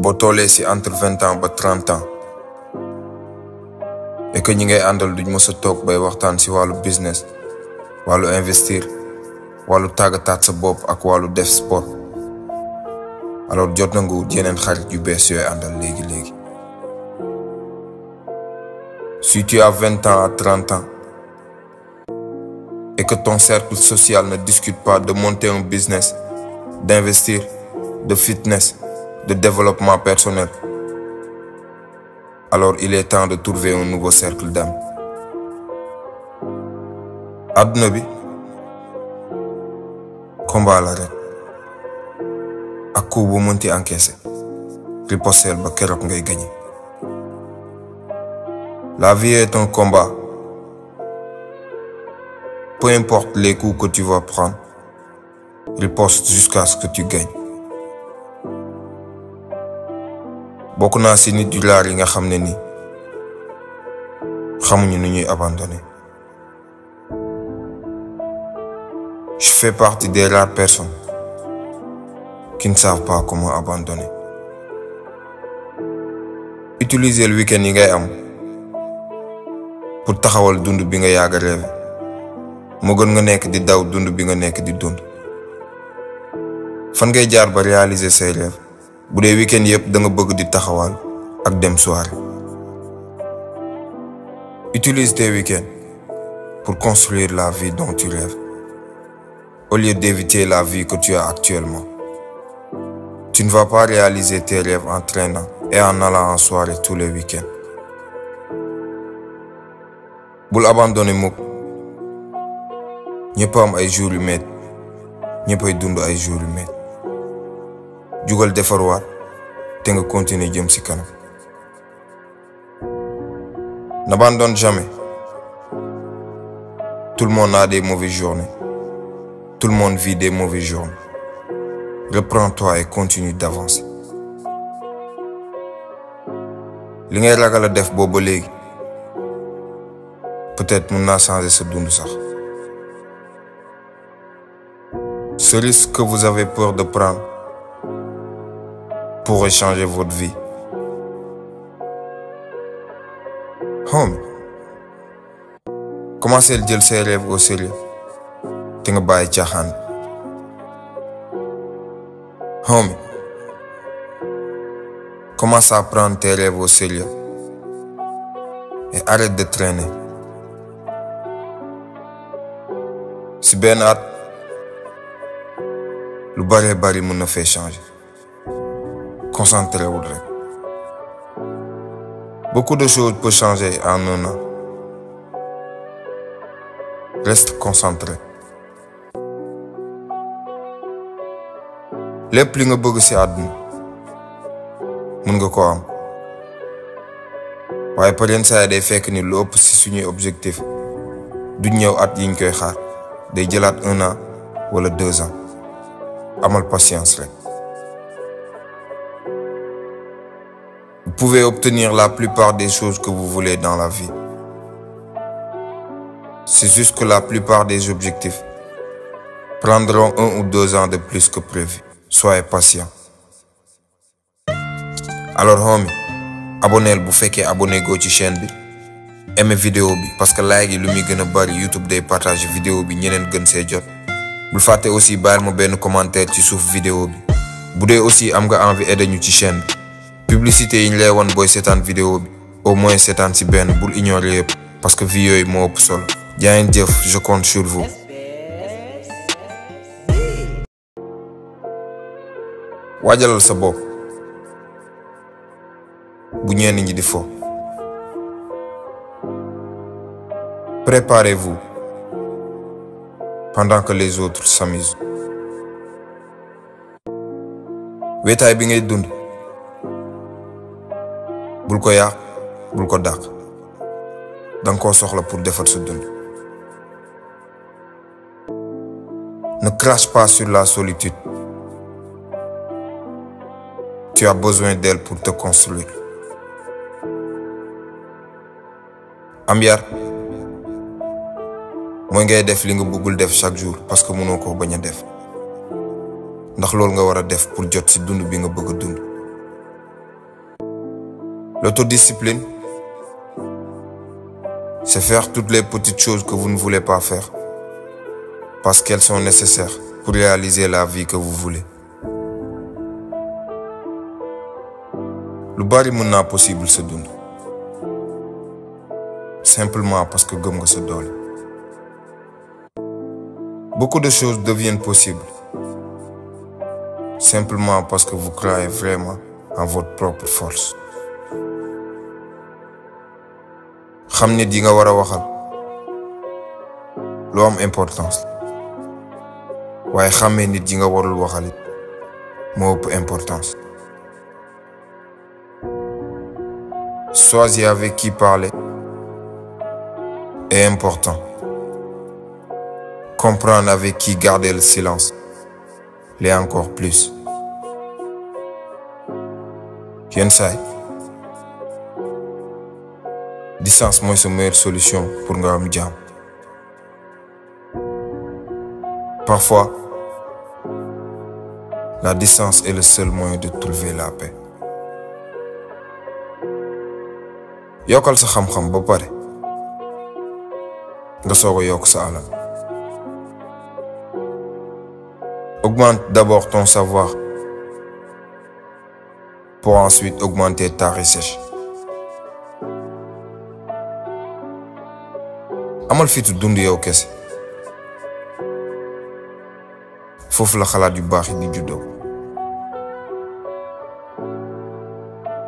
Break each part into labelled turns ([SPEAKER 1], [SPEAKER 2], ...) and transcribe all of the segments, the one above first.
[SPEAKER 1] boo tollee ci entre 20 ans ba 30 ans et que ñi ngay àndal duñ mës a toog bay waxtaan ci wàllu business wàllu investir wàllu tàggataat sa bopp ak wàllu def sport alors jot na nga wut yeneen xarit yu bees yooyu àndal léegi. Si tu as 20 ans à 30 ans et que ton cercle social ne discute pas de monter un business, d'investir, de fitness, de développement personnel, alors il est temps de trouver un nouveau cercle d'amis. Àdduna bi combat la rek ak coup bu mënti encaissé ripostel ba keroog ngay gagné. La vie est un combat. Peu importe les coups que tu vas prendre, riposte jusqu'à ce que tu gagnes. Bokk naa ci nit yu raar yi nga xam ne nii xamuñu nu ñuy abandonner. Je fais partie des rares personnes qui ne savent pas comment abandonner. Utiliser le week-end yi ngay am pour taxawal dund bi nga yàgg a rêvé moo gën nga nekk di daw dund bi nga nekk di dund. Fan ngay jaar ba réaliser say rêves bu dee week-end yëpp da nga bëgg di taxawal ak dem soirée. Utilise tes week-ends pour construire la vie dont tu rêves au lieu d'éviter la vie que tu as actuellement. Tu ne vas pas réaliser tes rêves en traînant et en allant en soirée tous les week-ends. Bul abandonner mukk. ñëpp am ay jours yu metti ñëppay dund ay jours yu metti. jugal defarwaat te nga continuer jëm ci kanam. N'abandonne jamais. Tout le monde a des mauvaises journées. Tout le monde vit des mauvaises journées. Reprends-toi et continue d'avancer. Li ngay ragal a def boobu léegi peut-être mun naa changer sa dund sax. Ce risque que vous avez peur de prendre pourrait changer votre vie. Homie, commencez à jël ses rêves au sérieux te nga bàyyi caaxaan. Homie, commence à prendre tes rêves au sérieux et arrête de traîner. Si benn at lu bari mën na fee changer. Concentrez-vous rek. Beaucoup de choses peuvent changer en un an. Reste concentré. Lépp li nga bëgg ci àdduna mën nga ko am waaye par yenn saa yi day fekk ni lu ëpp ci suñuy objectif du ñëw at yiñ koy xaar day jëlaat 1 an wala 2 ans. Amal patience rek. Vous pouvez obtenir la plupart des choses que vous voulez dans la vie. C'est juste que la plupart des objectifs prendront 1 ou 2 ans de plus que prévu. Soyez patient. Alors homie, abonnez bu fekkee abonné go ci chaîne bi. Aimez vidéo bi parce que like yi lu muy gën a bari YouTube day partager vidéo bi ñeneen gën see jot. Bul fàtte aussi bàyyil ma benn commentaire ci suuf vidéo bi. Bu dee aussi am nga envie aider ñu ci chaîne bi. Publicité yi ñu lay wan booy seetaan vidéo bi au moins seetaan ci benn bul ignorer yëpp parce que vie yooyu moo ëpp solo. Jaa ngeen jëf, je compte sur vous. Waajalal sa bopp bu ñenn ñi di fo. Préparez-vous pendant que les autres s'amusent. Wéetaay bi ngay dund bul ko yàq bul ko dàq danga koo soxla pour defar sa dund. Ne crache pas sur la solitude. Tu as besoin d'elle pour te construire. Am yar mooy ngay def li nga bëggul def chaque jour parce que mënoo ko bañ a def ndax loolu nga war a def pour jot ci dund bi nga bëgg a dund. L'autodiscipline, c'est faire toutes les petites choses que vous ne voulez pas faire parce qu'elles sont nécessaires pour réaliser la vie que vous voulez. Lu bari mën naa possible sa dund simplement parce que gëm nga sa doole. Beaucoup de choses deviennent possibles simplement parce que vous croyez vraiment en votre propre force. xam nit yi nga war a waxal lu am importance waaye xàmmee nit yi nga warul waxal it moo ëpp importance. Choisir avec qui parler est important. Comprendre avec qui garder le silence l'est encore plus. Yenn saay distance mooy sa meilleure solution pour nga am jàmm. Parfois, la distance est le seul moyen de trouver la paix. yokkal sa xam-xam ba pare nga soog a yokk sa alal. Augmente d'abord ton savoir pour ensuite augmenter ta recherche. amal fitu dund yow kese foofu la xalaat yu baax yi di juddoo.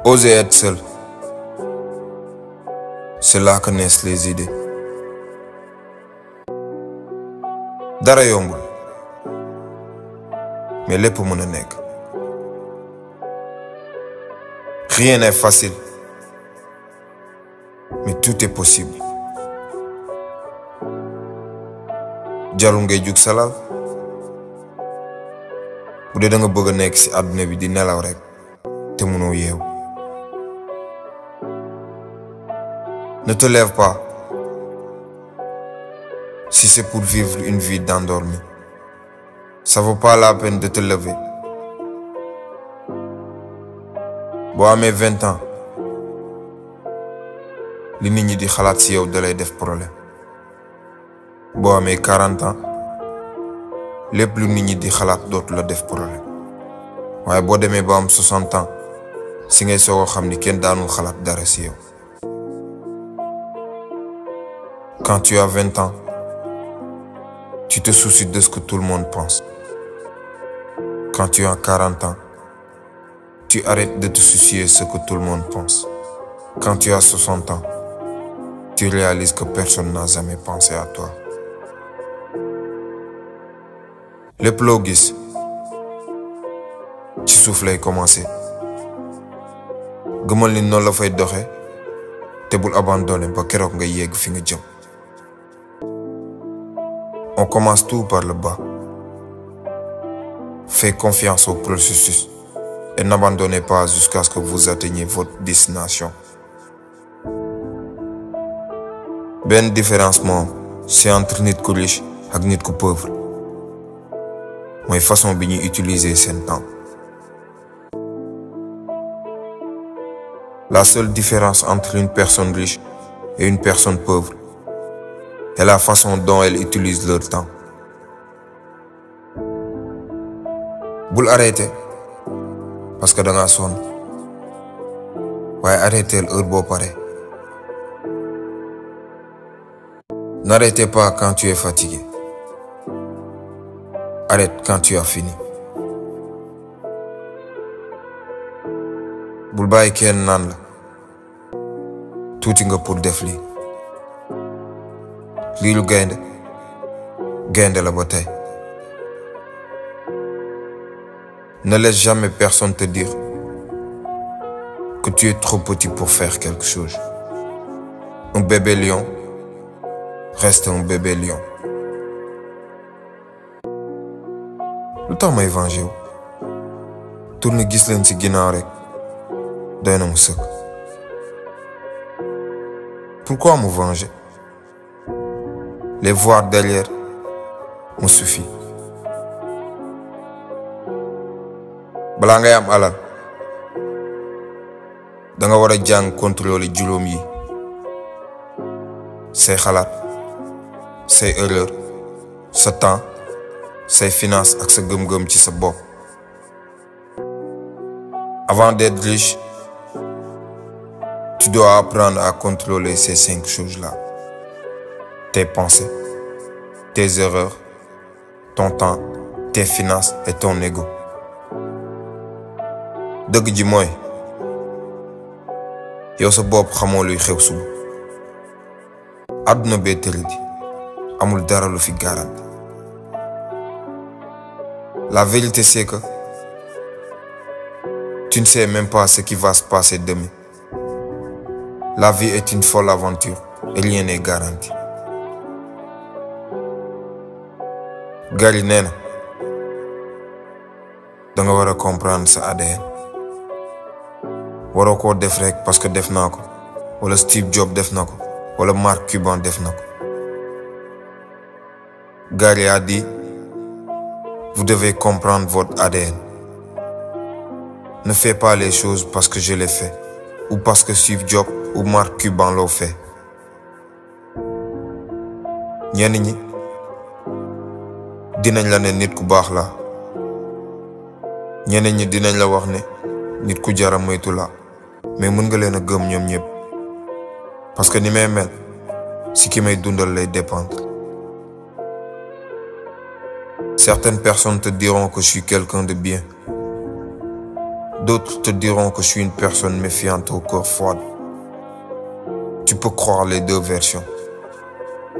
[SPEAKER 1] Oser être seul, c'est là que naissent les idées. dara yombul mais lépp mën a nekk. Rien n'est facile mais tout est possible. jarul ngay jug salal bu dee da nga bëgg a nekk ci àdduna bi di nelaw rek te mënoo yeewu. Ne te lève pas si c'est pour vivre une vie d'endormi. Ça vaut pas la peine de te lever. boo amee 20 ans li nit ñi di xalaat ci yow dalay def problème. boo amee 40 ans lépp lu nit ñi di xalaat dootu la def problème. waaye boo demee ba am 60 ans si ngay soog a xam ni kenn daanul xalaat dara ci yow. Quand tu as 20 ans, tu te soucies de ce que tout le monde pense. Quand tu as 40 ans, tu arrêtes de te soucier de ce que tout le monde pense. Quand tu as 60 ans, tu réalises que personne n'a jamais pensé à toi. lépp loo gis ci suuf lay commencer. gëmal ni noonu la fay doxe te bul abandonné ba keroog nga yegg fi nga jëm. On commence tout par le bas. Faites confiance au processus et n'abandonnez pas jusqu'à ce que vous atteigniez votre destination. benn différence moom c'est entre nit ku riche ak nit ku pauvre. mooy façon bi ñuy utiliser seen temps. La seule différence entre une personne riche et une personne pauvre est la façon dont elles utilisent leur temps. bul arrêter parce que da nga sonn waaye arrêter heure boo pare. N'arrêtez pas quand tu es fatigué. Arrête quand tu as fini. bul bàyyi kenn naan la tuuti nga pour def lii. lii lu gaynde la ba tey. Ne laisse jamais personne te dire que tu es trop petit pour faire quelque chose. Un bébé lion reste un bébé lion. lu tax may venger wu tourne gis leen ci ginnaaw rek doy na mu sëkk. Pourquoi me venger? Les voir derrière me suffit. balaa ngay am alal da nga war a jàng contrôler juróom yi: say xalaat, say erreur, sa temps, say finance ak sa gëm-gëm ci sa bopp. Avant d'être riche, tu dois apprendre à contrôler ces 5 choses-là: tes pensées, tes erreurs, ton temps, tes finances et ton ego. dëgg ji mooy yow sa bopp xamoo luy xew suba. àdduna bee tëradi, amul dara lu fi garanti. La vérité c'est que tu ne sais même pas ce qui va se passer demain. La vie est une folle aventure et rien n'est garanti. Gary nee na da nga war a comprendre sa ADN. waroo koo def rek parce que def naa ko, wala Steve Jobs def na ko, wala Mark Cuban def na ko. Gary a dit: vous devez comprendre votre ADN. Ne fais pas les choses parce que je les fais, ou parce que Steve Jobs ou Mark Cuban l'ont fait. ñenn ñi dinañ la ne nit ku baax la, ñeneen ñi dinañ la wax ne nit ku jara moytu la, mais mën nga leen a gëm ñoom ñëpp, parce que ni may mel si ki may dundal lay dépendre. Certaines personnes te diront que je suis quelqu'un de bien. D'autres te diront que je suis une personne méfiante au cœur froide. Tu peux croire les deux versions.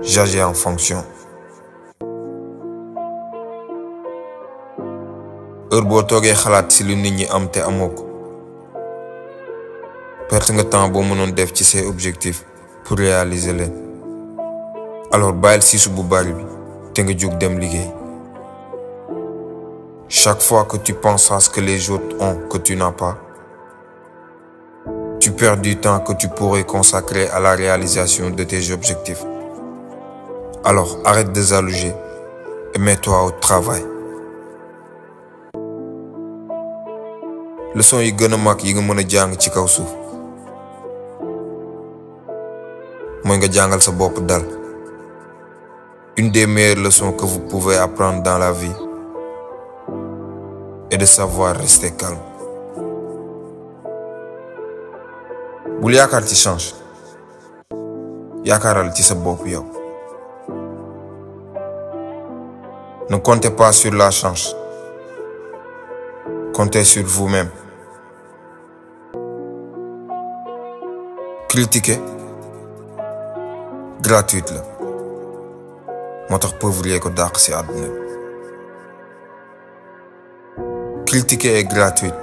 [SPEAKER 1] J'agis en fonction. heure boo toogee xalaat ci lu nit ñi am te amoo ko, perte nga temps boo mënoon def ci ses objectifs pour réaliser leen. alors bàyyil siisu bu bari bi te nga jóg dem liggéey. Chaque fois que tu penses à ce que les autres ont que tu n'as pas, tu perds du temps que tu pourrais consacrer à la réalisation de tes objectifs. Alors arrête de jalouser et mets-toi au travail. leçon yi gën a mag yi nga mën a jàng ci kaw suuf mooy nga jàngal sa bopp dal. Une des meilleures leçons que vous pouvez apprendre dans la vie est de savoir rester calme. bul yaakaar ci change, yaakaaral ci sa bopp yow. Ne comptez pas sur la chance, comptez sur vous-même. Critiquer gratuite la, moo tax pauvre yee ko dàq ci àdduna bi. Critiquer est gratuit.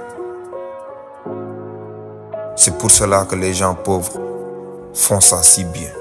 [SPEAKER 1] C'est pour cela que les gens pauvres font ça si bien.